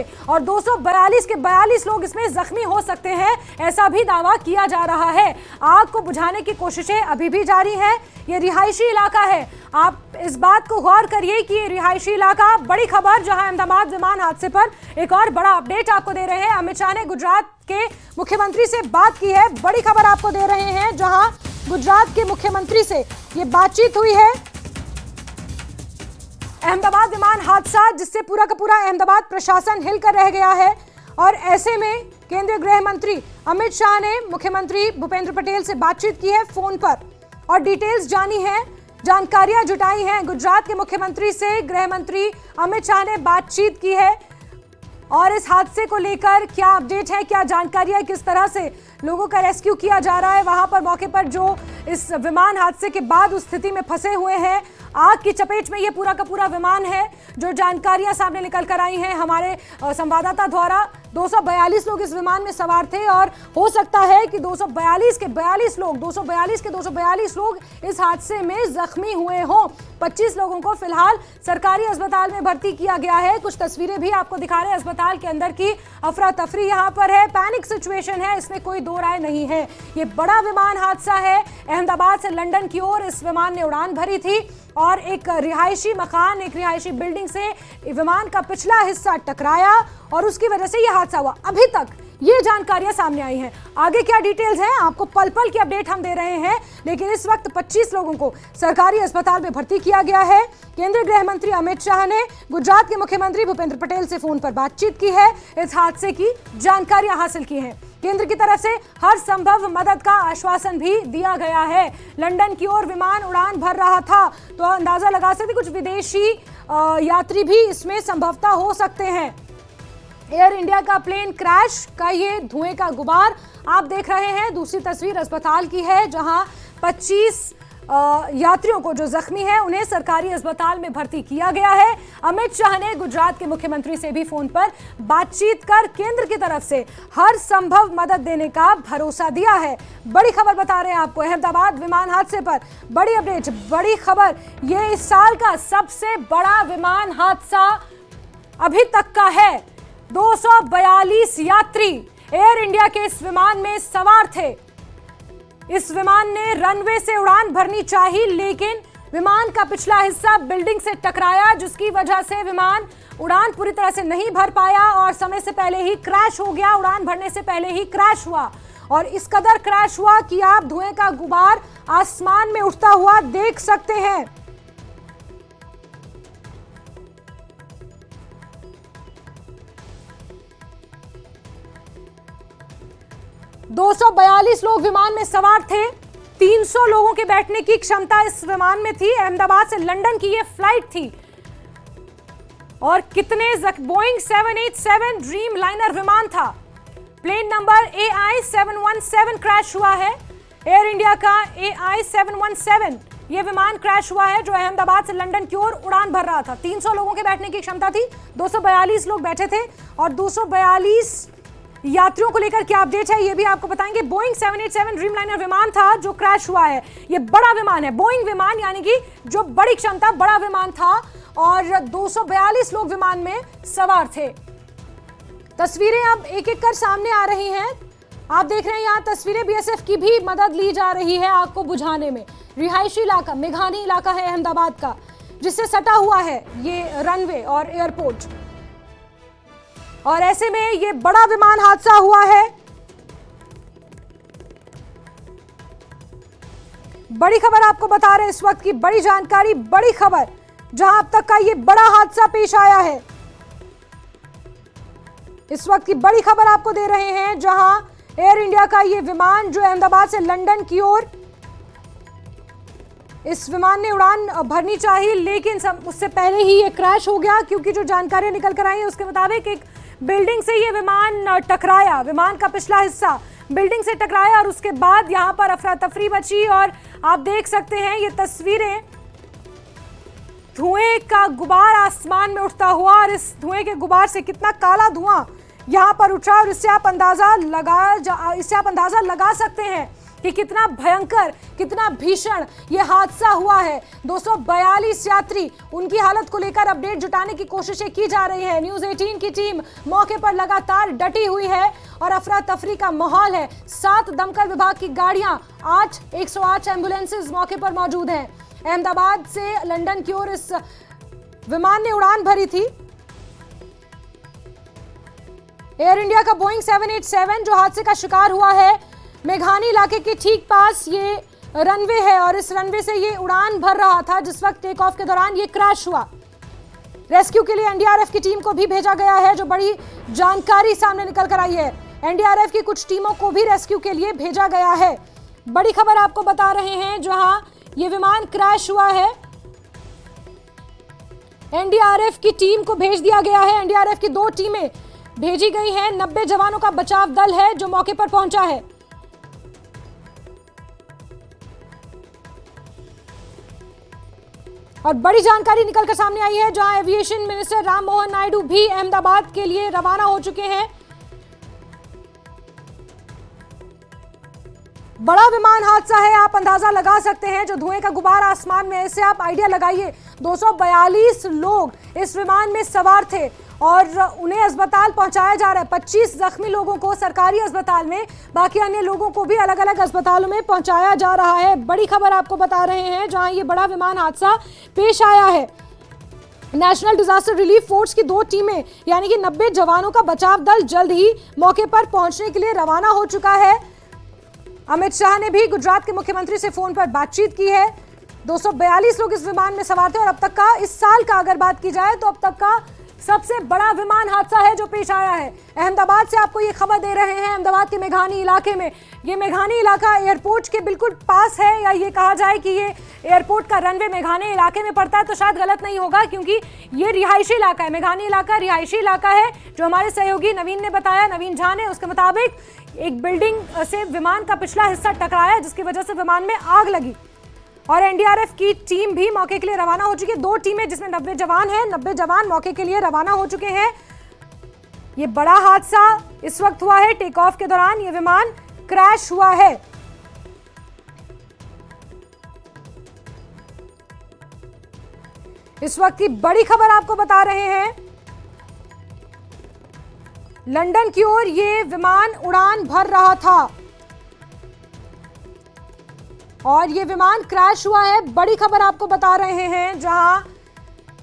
थे और 242 के 42 लोग इसमें जख्मी हो सकते हैं, ऐसा भी दावा किया जा रहा है। आग को बुझाने की कोशिशें अभी भी जारी हैं। ये रिहायशी इलाका है। आप इस बात को गौर करिए कि ये रिहायशी इलाका, बड़ी खबर जहां अहमदाबाद विमान हादसे पर एक और बड़ा अपडेट आपको दे रहे हैं। अमित शाह ने गुजरात के मुख्यमंत्री से बात की है, बड़ी खबर आपको दे रहे हैं जहां गुजरात के मुख्यमंत्री से ये बातचीत हुई है। अहमदाबाद विमान हादसा जिससे पूरा का पूरा अहमदाबाद प्रशासन हिलकर रह गया है और ऐसे में केंद्रीय गृह मंत्री अमित शाह ने मुख्यमंत्री भूपेंद्र पटेल से बातचीत की है फोन पर और डिटेल्स जानी है, जानकारियां जुटाई हैं। गुजरात के मुख्यमंत्री से गृह मंत्री अमित शाह ने बातचीत की है और इस हादसे को लेकर क्या अपडेट है, क्या जानकारियां, किस तरह से लोगों का रेस्क्यू किया जा रहा है। वहां पर मौके पर जो इस विमान हादसे के बाद उस स्थिति में फंसे हुए हैं, आग की चपेट में ये पूरा का पूरा विमान है, जो जानकारियां सामने निकल कर आई हैं हमारे संवाददाता द्वारा। 242 लोग इस विमान में सवार थे और हो सकता है कि 242 के 42 लोग इस हादसे में जख्मी हुए हों। 25 लोगों को फिलहाल सरकारी अस्पताल में भर्ती किया गया है। कुछ तस्वीरें भी आपको दिखा रहे हैं अस्पताल के अंदर की। अफरा तफरी यहाँ पर है, पैनिक सिचुएशन है, इसमें कोई दो राय नहीं है। ये बड़ा विमान हादसा है। अहमदाबाद से लंदन की ओर इस विमान ने उड़ान भरी थी और एक रिहायशी मकान, एक रिहायशी बिल्डिंग से विमान का पिछला हिस्सा टकराया और उसकी वजह से यह हादसा हुआ। अभी तक ये जानकारियां सामने आई हैं। आगे क्या डिटेल्स हैं आपको पल पल की अपडेट हम दे रहे हैं, लेकिन इस वक्त 25 लोगों को सरकारी अस्पताल में भर्ती किया गया है। केंद्रीय गृह मंत्री अमित शाह ने गुजरात के मुख्यमंत्री भूपेंद्र पटेल से फोन पर बातचीत की है, इस हादसे की जानकारियां हासिल की हैं। केंद्र की तरफ से हर संभव मदद का आश्वासन भी दिया गया है। लंदन की ओर विमान उड़ान भर रहा था तो अंदाजा लगा सकते कुछ विदेशी यात्री भी इसमें संभवतः हो सकते हैं। एयर इंडिया का प्लेन क्रैश का ये धुएं का गुबार आप देख रहे हैं। दूसरी तस्वीर अस्पताल की है जहां 25 यात्रियों को जो जख्मी है उन्हें सरकारी अस्पताल में भर्ती किया गया है। अमित शाह ने गुजरात के मुख्यमंत्री से भी फोन पर बातचीत कर केंद्र की तरफ से हर संभव मदद देने का भरोसा दिया है। बड़ी खबर बता रहे हैं आपको अहमदाबाद विमान हादसे पर, बड़ी अपडेट, बड़ी खबर। ये इस साल का सबसे बड़ा विमान हादसा अभी तक का है। 242 यात्री एयर इंडिया के इस विमान में सवार थे। इस विमान ने रनवे से उड़ान भरनी चाहिए, लेकिन विमान का पिछला हिस्सा बिल्डिंग से टकराया, जिसकी वजह से विमान उड़ान पूरी तरह से नहीं भर पाया और समय से पहले ही क्रैश हो गया। उड़ान भरने से पहले ही क्रैश हुआ और इस कदर क्रैश हुआ कि आप धुएं का गुबार आसमान में उठता हुआ देख सकते हैं। दो 242 लोग विमान में सवार थे। 300 लोगों के बैठने की क्षमता इस विमान में थी। अहमदाबाद से लंदन की यह फ्लाइट थी और कितने बोइंग 787 ड्रीम लाइनर विमान था। प्लेन नंबर AI 717 क्रैश हुआ है। एयर इंडिया का AI 717 यह विमान क्रैश हुआ है जो अहमदाबाद से लंदन की ओर उड़ान भर रहा था। 300 लोगों के बैठने की क्षमता थी, 242 लोग बैठे थे और 242 यात्रियों को लेकर क्या अपडेट है ये भी आपको बताएंगे। बोइंग 787 ड्रीमलाइनर विमान था जो क्रैश हुआ है। ये बड़ा विमान है, बोइंग विमान, यानी कि जो बड़ी क्षमता, बड़ा विमान था और 242 लोग विमान में सवार थे। तस्वीरें अब एक एक कर सामने आ रही हैं। आप देख रहे हैं यहाँ तस्वीरें, BSF की भी मदद ली जा रही है आग को बुझाने में। रिहायशी इलाका, मेघानी इलाका है अहमदाबाद का, जिससे सटा हुआ है ये रनवे और एयरपोर्ट, और ऐसे में ये बड़ा विमान हादसा हुआ है। बड़ी खबर आपको बता रहे हैं, इस वक्त की बड़ी जानकारी, बड़ी खबर, जहां अब तक का ये बड़ा हादसा पेश आया है। इस वक्त की बड़ी खबर आपको दे रहे हैं जहां एयर इंडिया का ये विमान जो अहमदाबाद से लंदन की ओर, इस विमान ने उड़ान भरनी चाहिए, लेकिन उससे पहले ही ये क्रैश हो गया, क्योंकि जो जानकारी निकल कर आई है उसके मुताबिक एक बिल्डिंग से ये विमान टकराया। विमान का पिछला हिस्सा बिल्डिंग से टकराया और उसके बाद यहाँ पर अफरा तफरी मची और आप देख सकते हैं ये तस्वीरें, धुएं का गुबार आसमान में उठता हुआ और इस धुएं के गुबार से कितना काला धुआं यहाँ पर उठा और इससे आप अंदाजा लगा सकते हैं कि कितना भयंकर, कितना भीषण ये हादसा हुआ है। 242 यात्री, उनकी हालत को लेकर अपडेट जुटाने की कोशिशें की जा रही है। न्यूज़ 18 की टीम मौके पर लगातार डटी हुई है और अफरा तफरी का माहौल है। 7 दमकल विभाग की गाड़ियां, 108 एम्बुलेंसेज मौके पर मौजूद हैं। अहमदाबाद से लंदन की ओर इस विमान ने उड़ान भरी थी। एयर इंडिया का बोइंग 787 जो हादसे का शिकार हुआ है, मेघानी इलाके के ठीक पास ये रनवे है और इस रनवे से ये उड़ान भर रहा था जिस वक्त टेक ऑफ के दौरान ये क्रैश हुआ। रेस्क्यू के लिए एनडीआरएफ की टीम को भी भेजा गया है, जो बड़ी जानकारी सामने निकल कर आई है। एनडीआरएफ की कुछ टीमों को भी रेस्क्यू के लिए भेजा गया है। बड़ी खबर आपको बता रहे हैं, जहां ये विमान क्रैश हुआ है एनडीआरएफ की टीम को भेज दिया गया है। एनडीआरएफ की 2 टीमें भेजी गई हैं। 90 जवानों का बचाव दल है जो मौके पर पहुंचा है। और बड़ी जानकारी निकलकर सामने आई है, जहां एविएशन मिनिस्टर राम मोहन नायडू भी अहमदाबाद के लिए रवाना हो चुके हैं। बड़ा विमान हादसा है, आप अंदाजा लगा सकते हैं। जो धुएं का गुबार आसमान में, ऐसे आप आइडिया लगाइए। 242 लोग इस विमान में सवार थे और उन्हें अस्पताल पहुंचाया जा रहा है। 25 जख्मी लोगों को सरकारी अस्पताल में, बाकी अन्य लोगों को भी अलग अलग अस्पतालों में पहुंचाया जा रहा है। बड़ी खबर आपको बता रहे हैं, जहां ये बड़ा विमान हादसा पेश आया है। नेशनल डिजास्टर रिलीफ फोर्स की 2 टीमें यानी कि 90 जवानों का बचाव दल जल्द ही मौके पर पहुंचने के लिए रवाना हो चुका है। अमित शाह ने भी गुजरात के मुख्यमंत्री से फोन पर बातचीत की है। 242 लोग इस विमान में सवार थे और अब तक का, इस साल का अगर बात की जाए तो अब तक का सबसे बड़ा विमान हादसा है जो पेश आया है। अहमदाबाद से आपको ये खबर दे रहे हैं, अहमदाबाद के मेघानी इलाके में। ये मेघानी इलाका एयरपोर्ट के बिल्कुल पास है, या ये कहा जाए कि ये एयरपोर्ट का रनवे मेघानी इलाके में पड़ता है तो शायद गलत नहीं होगा, क्योंकि ये रिहायशी इलाका है। मेघानी इलाका रिहायशी इलाका है। जो हमारे सहयोगी नवीन ने बताया, नवीन झा ने, उसके मुताबिक एक बिल्डिंग से विमान का पिछला हिस्सा टकराया जिसकी वजह से विमान में आग लगी और एनडीआरएफ की टीम भी मौके के लिए रवाना हो चुकी है। 2 टीमें जिसमें 90 जवान हैं, 90 जवान मौके के लिए रवाना हो चुके हैं। ये बड़ा हादसा इस वक्त हुआ है, टेक ऑफ के दौरान ये विमान क्रैश हुआ है। इस वक्त की बड़ी खबर आपको बता रहे हैं, लंदन की ओर ये विमान उड़ान भर रहा था और ये विमान क्रैश हुआ है। बड़ी खबर आपको बता रहे हैं, जहां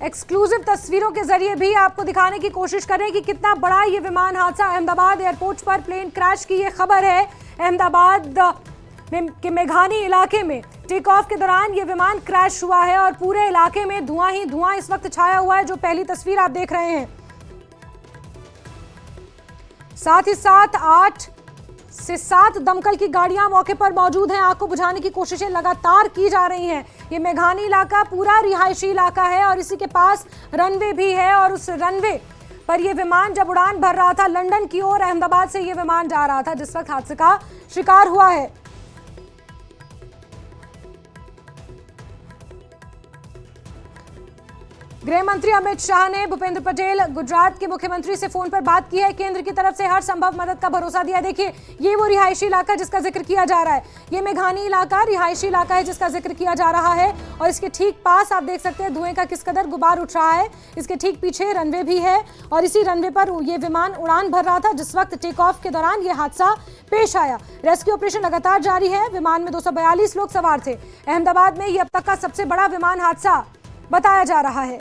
एक्सक्लूसिव तस्वीरों के जरिए भी आपको दिखाने की कोशिश करें कि कितना बड़ा ये विमान हादसा। अहमदाबाद एयरपोर्ट पर प्लेन क्रैश की ये खबर है। अहमदाबाद के मेघानी इलाके में टेक ऑफ के दौरान ये विमान क्रैश हुआ है और पूरे इलाके में धुआं ही धुआं इस वक्त छाया हुआ है, जो पहली तस्वीर आप देख रहे हैं। साथ ही साथ 8 से 7 दमकल की गाड़ियां मौके पर मौजूद हैं। आग को बुझाने की कोशिशें लगातार की जा रही हैं। ये मेघानी इलाका पूरा रिहायशी इलाका है और इसी के पास रनवे भी है और उस रनवे पर यह विमान जब उड़ान भर रहा था लंदन की ओर, अहमदाबाद से यह विमान जा रहा था जिस वक्त हादसे का शिकार हुआ है। गृह मंत्री अमित शाह ने भूपेंद्र पटेल गुजरात के मुख्यमंत्री से फोन पर बात की है। केंद्र की तरफ से हर संभव मदद का भरोसा दिया। देखिए, ये वो रिहायशी इलाका जिसका जिक्र किया जा रहा है, ये मेघानी इलाका रिहायशी इलाका है जिसका जिक्र किया जा रहा है और इसके ठीक पास आप देख सकते हैं धुएं का किस कदर गुबार उठ रहा है। इसके ठीक पीछे रनवे भी है और इसी रनवे पर यह विमान उड़ान भर रहा था जिस वक्त टेक ऑफ के दौरान यह हादसा पेश आया। रेस्क्यू ऑपरेशन लगातार जारी है। विमान में 242 लोग सवार थे। अहमदाबाद में यह अब तक का सबसे बड़ा विमान हादसा बताया जा रहा है।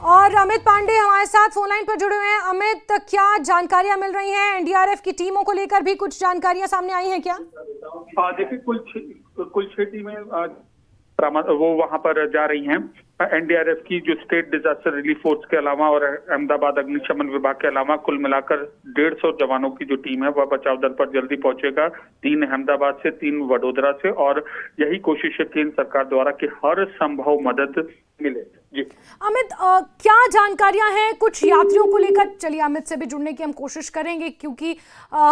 और अमित पांडे हमारे साथ फोन लाइन पर जुड़े हुए हैं। अमित, क्या जानकारियां मिल रही हैं? एनडीआरएफ की टीमों को लेकर भी कुछ जानकारियां सामने आई हैं क्या? देखिए, कुल 6 टीमें वो वहां पर जा रही हैं। एनडीआरएफ की जो स्टेट डिजास्टर रिलीफ फोर्स के अलावा और अहमदाबाद अग्निशमन विभाग के अलावा कुल मिलाकर 150 जवानों की जो टीम है वह बचाव दल पर जल्दी पहुंचेगा। 3 अहमदाबाद से, 3 वडोदरा से और यही कोशिश है केंद्र सरकार द्वारा कि हर संभव मदद मिले। जी अमित, क्या जानकारियां हैं कुछ यात्रियों को लेकर? चलिए अमित से भी जुड़ने की हम कोशिश करेंगे, क्योंकि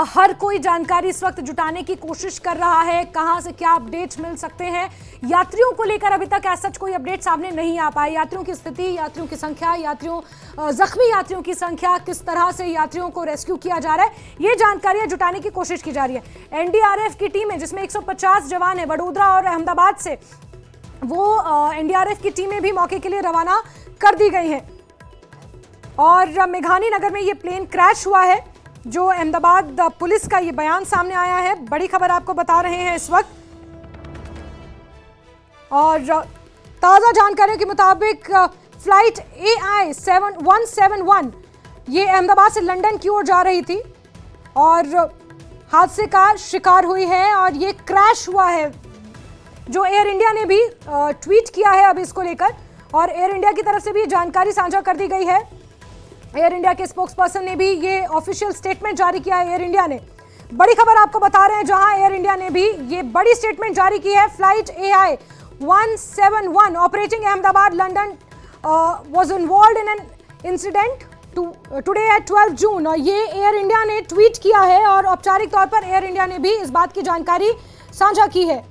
हर कोई जानकारी इस वक्त जुटाने की कोशिश कर रहा है। कहां से क्या अपडेट्स मिल सकते हैं यात्रियों को लेकर? अभी तक ऐसा कोई अपडेट सामने नहीं आ पाया। यात्रियों की स्थिति, यात्रियों की संख्या, जख्मी यात्रियों की संख्या, किस तरह से यात्रियों को रेस्क्यू किया जा रहा है, ये जानकारियां जुटाने की कोशिश की जा रही है। एनडीआरएफ की टीमें, जिसमें 150 जवान है, वडोदरा और अहमदाबाद से, वो एनडीआरएफ की टीमें भी मौके के लिए रवाना कर दी गई हैं। और मेघानी नगर में ये प्लेन क्रैश हुआ है, जो अहमदाबाद पुलिस का ये बयान सामने आया है। बड़ी खबर आपको बता रहे हैं इस वक्त। और ताज़ा जानकारियों के मुताबिक फ्लाइट AI 171 ये अहमदाबाद से लंदन की ओर जा रही थी और हादसे का शिकार हुई है और ये क्रैश हुआ है, जो एयर इंडिया ने भी ट्वीट किया है अब इसको लेकर। और एयर इंडिया की तरफ से भी जानकारी साझा कर दी गई है। एयर इंडिया के स्पोक्सपर्सन ने भी ये ऑफिशियल स्टेटमेंट जारी किया है। एयर इंडिया ने बड़ी खबर आपको बता रहे हैं, जहां एयर इंडिया ने भी ये बड़ी स्टेटमेंट जारी की है। Flight AI 171 operating Ahmedabad London was involved in an incident today at 12 जून। और ये एयर इंडिया ने ट्वीट किया है और औपचारिक तौर पर एयर इंडिया ने भी इस बात की जानकारी साझा की है।